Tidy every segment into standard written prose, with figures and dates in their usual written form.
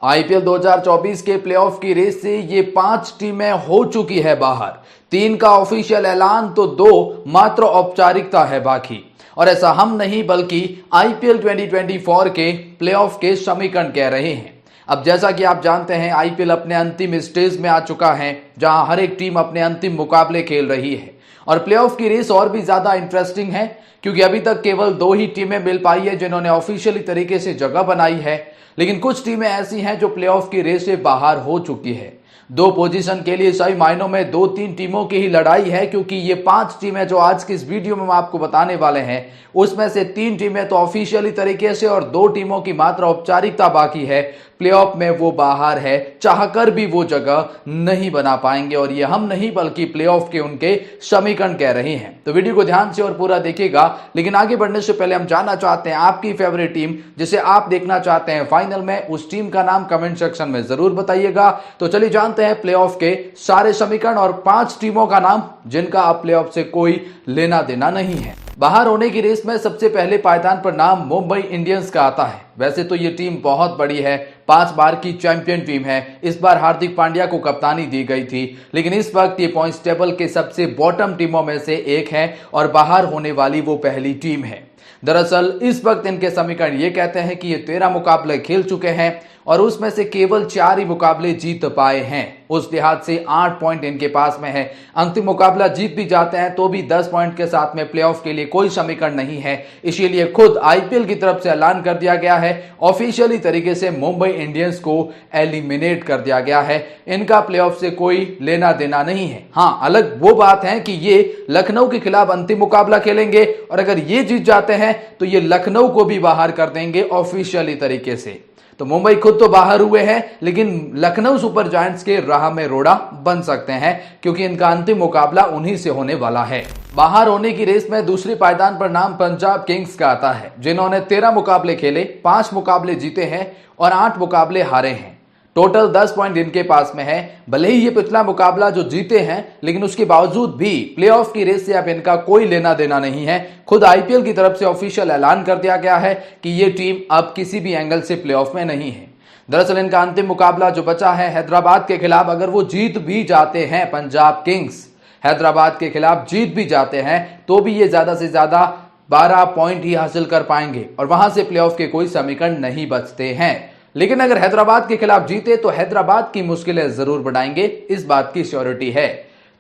IPL 2024 के playoff की race से ये 5 टीमें हो चुकी है बाहर। 3 का ऑफिशियल ऐलान तो 2 मात्र औपचारिकता है बाकी। और ऐसा हम नहीं बल्कि आईपीएल 2024 के प्लेऑफ के समीकरण कह रहे हैं। अब जैसा कि आप जानते हैं, आईपीएल अपने अंतिम स्टेज में आ चुका है जहां हर एक टीम अपने अंतिम मुकाबले खेल रही है और प्लेऑफ की रेस और भी ज्यादा इंटरेस्टिंग है क्योंकि अभी तक केवल 2 ही टीमें मिल पाई है जिन्होंने ऑफिशियली तरीके से जगह बनाई है, लेकिन कुछ टीमें ऐसी हैं जो प्लेऑफ की रेस से बाहर हो चुकी है। 2 पोजीशन के लिए सही मायनों में 2-3 टीमों की ही लड़ाई है क्योंकि ये 5 टीमें जो आज की इस वीडियो में हम आपको बताने वाले हैं उसमें से 3 टीमें तो ऑफिशियली तरीके से और 2 टीमों की मात्र औपचारिकता बाकी है। प्लेऑफ में वो बाहर है, चाहकर भी वो जगह नहीं बना पाएंगे और ये हम नहीं बल्कि प्लेऑफ के उनके समीकरण कह रहे हैं। तो वीडियो को ध्यान से और पूरा देखिएगा, लेकिन आगे बढ़ने से पहले हम जानना चाहते हैं आपकी फेवरेट टीम जिसे आप देखना चाहते हैं फाइनल में, उस टीम का नाम कमेंट सेक्शन में जरूर बताइएगा। तो चलिए जानते हैं प्लेऑफ के सारे समीकरण और 5 टीमों का नाम जिनका अब प्लेऑफ से कोई लेना देना नहीं है। बाहर होने की रेस में सबसे पहले पायदान पर नाम मुंबई इंडियंस का आता है। वैसे तो ये टीम बहुत बड़ी है, 5 बार की चैंपियन टीम है। इस बार हार्दिक पांड्या को कप्तानी दी गई थी, लेकिन इस वक्त ये पॉइंट्स टेबल के सबसे बॉटम टीमों में से एक है और बाहर होने वाली वो पहली टीम है। दरअसल इस वक्त इनके समीकरण ये कहते हैं कि ये 13 मुकाबले खेल चुके हैं और उसमें से केवल 4 ही मुकाबले जीत पाए हैं। उस लिहाज से 8 पॉइंट इनके पास में है। अंतिम मुकाबला जीत भी जाते हैं तो भी 10 पॉइंट के साथ में प्लेऑफ के लिए कोई समीकरण नहीं है। इसीलिए खुद आईपीएल की तरफ से ऐलान कर दिया गया है, ऑफिशियली तरीके से मुंबई इंडियंस को एलिमिनेट कर दिया गया है। इनका प्लेऑफ से कोई लेना देना नहीं है। हाँ, अलग वो बात है कि ये लखनऊ के खिलाफ अंतिम मुकाबला खेलेंगे और अगर ये जीत जाते हैं तो ये लखनऊ को भी बाहर कर देंगे ऑफिशियली तरीके से। तो मुंबई खुद तो बाहर हुए हैं, लेकिन लखनऊ सुपर जायंट्स के राह में रोड़ा बन सकते हैं क्योंकि इनका अंतिम मुकाबला उन्हीं से होने वाला है। बाहर होने की रेस में दूसरी पायदान पर नाम पंजाब किंग्स का आता है, जिन्होंने 13 मुकाबले खेले, 5 मुकाबले जीते हैं और 8 मुकाबले हारे हैं। टोटल 10 पॉइंट इनके पास में है। भले ही ये पिछला मुकाबला जो जीते हैं, लेकिन उसके बावजूद भी प्लेऑफ की रेस से अब इनका कोई लेना देना नहीं है। खुद आईपीएल की तरफ से ऑफिशियल ऐलान कर दिया गया है कि ये टीम अब किसी भी एंगल से प्लेऑफ में नहीं है। दरअसल इनका अंतिम मुकाबला जो बचा है हैदराबाद के खिलाफ, अगर वो जीत भी जाते हैं, पंजाब किंग्स हैदराबाद के खिलाफ जीत भी जाते हैं तो भी ये ज्यादा से ज्यादा 12 पॉइंट ही हासिल कर पाएंगे और वहां से प्लेऑफ के कोई समीकरण नहीं बचते हैं। लेकिन अगर हैदराबाद के खिलाफ जीते तो हैदराबाद की मुश्किलें जरूर बढ़ाएंगे, इस बात की श्योरिटी है।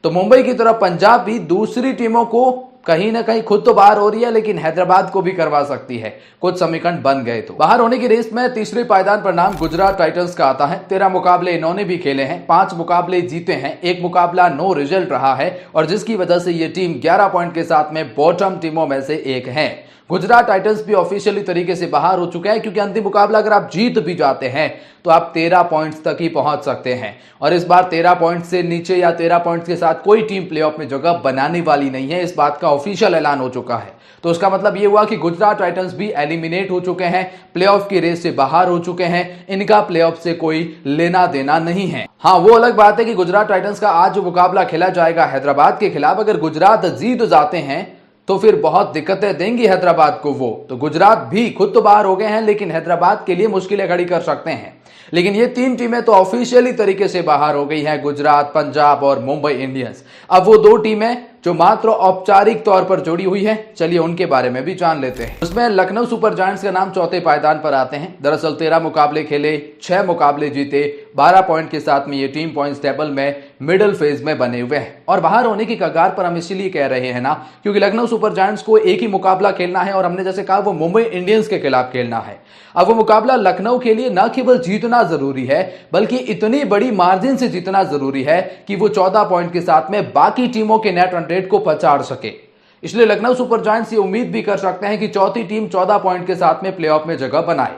तो मुंबई की तरफ पंजाब भी दूसरी टीमों को कहीं ना कहीं खुद तो बाहर हो रही है, लेकिन हैदराबाद को भी करवा सकती है, कुछ समीकरण बन गए तो। बाहर होने की रेस में तीसरे पायदान पर नाम गुजरात टाइटंस का आता है। 13 मुकाबले इन्होंने भी खेले हैं, 5 मुकाबले जीते हैं, 1 मुकाबला नो रिजल्ट रहा है और जिसकी वजह से ये टीम 11 पॉइंट के साथ में बॉटम टीमों में से एक है। गुजरात टाइटंस भी ऑफिशियली तरीके से बाहर हो चुके हैं क्योंकि अंतिम मुकाबला अगर आप जीत भी जाते हैं तो आप 13 पॉइंट्स तक ही पहुंच सकते हैं और इस बार 13 पॉइंट्स से नीचे या 13 पॉइंट्स के साथ कोई टीम प्लेऑफ में जगह बनाने वाली नहीं है। इस बात का ऑफिशियल ऐलान हो चुका है। तो उसका मतलब यह हुआ कि गुजरात टाइटंस भी एलिमिनेट हो चुके हैं, प्लेऑफ की रेस से बाहर हो चुके हैं। इनका प्लेऑफ से कोई लेना देना नहीं है। हाँ, वो अलग बात है कि गुजरात टाइटंस का आज जो मुकाबला खेला जाएगा हैदराबाद के खिलाफ, अगर गुजरात जीत जाते हैं तो फिर बहुत दिक्कतें देंगी हैदराबाद को वो। तो गुजरात भी खुद तो बाहर हो गए हैं, लेकिन हैदराबाद के लिए मुश्किलें खड़ी कर सकते हैं। लेकिन ये 3 टीमें तो ऑफिशियली तरीके से बाहर हो गई हैं, गुजरात, पंजाब और मुंबई इंडियंस। अब वो 2 टीमें जो मात्र औपचारिक तौर पर जुड़ी हुई है, चलिए उनके बारे में भी जान लेते हैं। उसमें लखनऊ सुपर जायंट्स का नाम चौथे पायदान पर आते हैं। दरअसल 13 मुकाबले खेले, 6 मुकाबले जीते, 12 पॉइंट के साथ में ये टीम पॉइंट्स टेबल में मिडिल फेज में बने हुए हैं और बाहर होने की कगार पर हम इसीलिए कह रहे हैं ना क्योंकि लखनऊ सुपर जायंट्स को एक ही मुकाबला खेलना है और हमने जैसे कहा वो मुंबई इंडियंस के खिलाफ खेलना है। अब वो मुकाबला लखनऊ के लिए न केवल जीतना जरूरी है बल्कि इतनी बड़ी मार्जिन से जीतना जरूरी है कि वो 14 पॉइंट के साथ में बाकी टीमों के नेट रन रेट को पछाड़ सके। इसलिए लखनऊ सुपर जायंट्स ये उम्मीद भी कर सकते हैं कि चौथी टीम 14 पॉइंट के साथ में प्लेऑफ में जगह बनाए।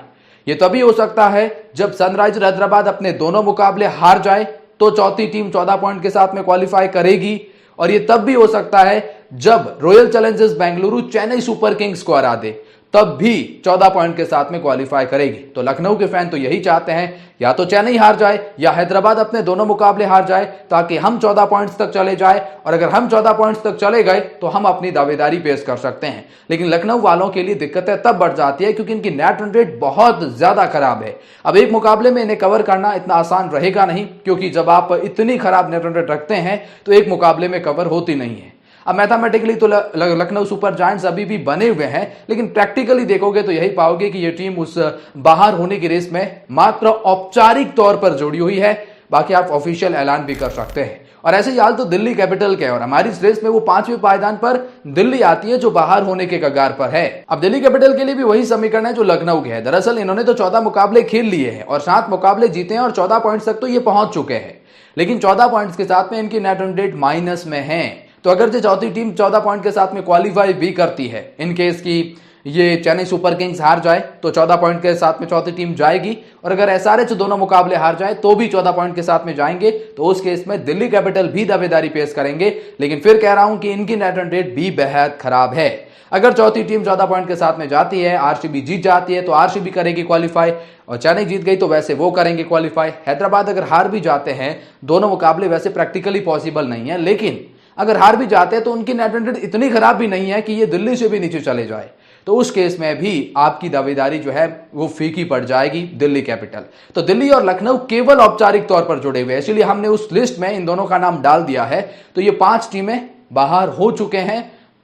ये तभी हो सकता है जब सनराइजर हैदराबाद अपने दोनों मुकाबले हार जाए तो चौथी टीम 14 पॉइंट के साथ में क्वालिफाई करेगी और ये तब भी हो सकता है जब royal Challengers Bengaluru Chennai super Kings को हरा दे, तब भी 14 पॉइंट के साथ में क्वालिफाई करेगी। तो लखनऊ के फैन तो यही चाहते हैं या तो चेन्नई हार जाए या हैदराबाद अपने दोनों मुकाबले हार जाए, ताकि हम 14 पॉइंट्स तक चले जाए। और अगर हम 14 पॉइंट्स तक चले गए तो हम अपनी दावेदारी पेश कर सकते हैं। लेकिन लखनऊ वालों के लिए दिक्कतें तब बढ़ जाती है क्योंकि इनकी नेट रन रेट बहुत ज्यादा खराब है। अब एक मुकाबले में इन्हें कवर करना इतना आसान रहेगा नहीं, क्योंकि जब आप इतनी खराब नेट रन रेट रखते हैं तो एक मुकाबले में कवर होती नहीं है। अब मैथमेटिकली तो लखनऊ सुपर जायंट्स अभी भी बने हुए हैं, लेकिन प्रैक्टिकली देखोगे तो यही पाओगे कि यह टीम उस बाहर होने की रेस में मात्र औपचारिक तौर पर जुड़ी हुई है। बाकी आप ऑफिशियल ऐलान भी कर सकते हैं। और ऐसे ही हाल तो दिल्ली कैपिटल के, और हमारी इस रेस में वो 5वें पायदान पर दिल्ली आती है जो बाहर होने के कगार पर है। अब दिल्ली कैपिटल के लिए भी वही समीकरण है जो लखनऊ के है। दरअसल इन्होंने तो 14 मुकाबले खेल लिए हैं और 7 मुकाबले जीते हैं और 14 पॉइंट्स तक तो ये पहुंच चुके हैं। लेकिन 14 पॉइंट्स के साथ में इनकी नेट रन रेट माइनस में है। तो अगर जो चौथी टीम 14 पॉइंट के साथ में क्वालिफाई भी करती है, इन केस की ये चेन्नई सुपर किंग्स हार जाए तो 14 पॉइंट के साथ में चौथी टीम जाएगी, और अगर एसआरएच दोनों मुकाबले हार जाए तो भी 14 पॉइंट के साथ में जाएंगे। तो उस केस में दिल्ली कैपिटल भी दावेदारी पेश करेंगे। लेकिन फिर कह रहा हूं कि इनकी नेट रन रेट भी बेहद खराब है। अगर चौथी टीम 14 पॉइंट के साथ में जाती है, आरसीबी जीत जाती है तो आरसीबी करेगी क्वालिफाई, और चेन्नई जीत गई तो वैसे वो करेंगे क्वालिफाई। हैदराबाद अगर हार भी जाते हैं, दोनों मुकाबले वैसे प्रैक्टिकली पॉसिबल नहीं है, लेकिन अगर हार भी जाते हैं तो उनकी नेट रन रेट इतनी खराब भी नहीं है कि ये दिल्ली से भी नीचे चले जाए। तो उस केस में भी आपकी दावेदारी जो है वो फीकी पड़ जाएगी दिल्ली कैपिटल। तो दिल्ली और लखनऊ केवल औपचारिक तौर पर जुड़े हुए हैं, इसलिए हमने उस लिस्ट में इन दोनों का नाम डाल दिया है। तो ये 5 टीमें बाहर हो चुके हैं।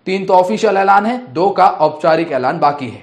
3 तो ऑफिशियल ऐलान है, 2 का औपचारिक ऐलान बाकी है।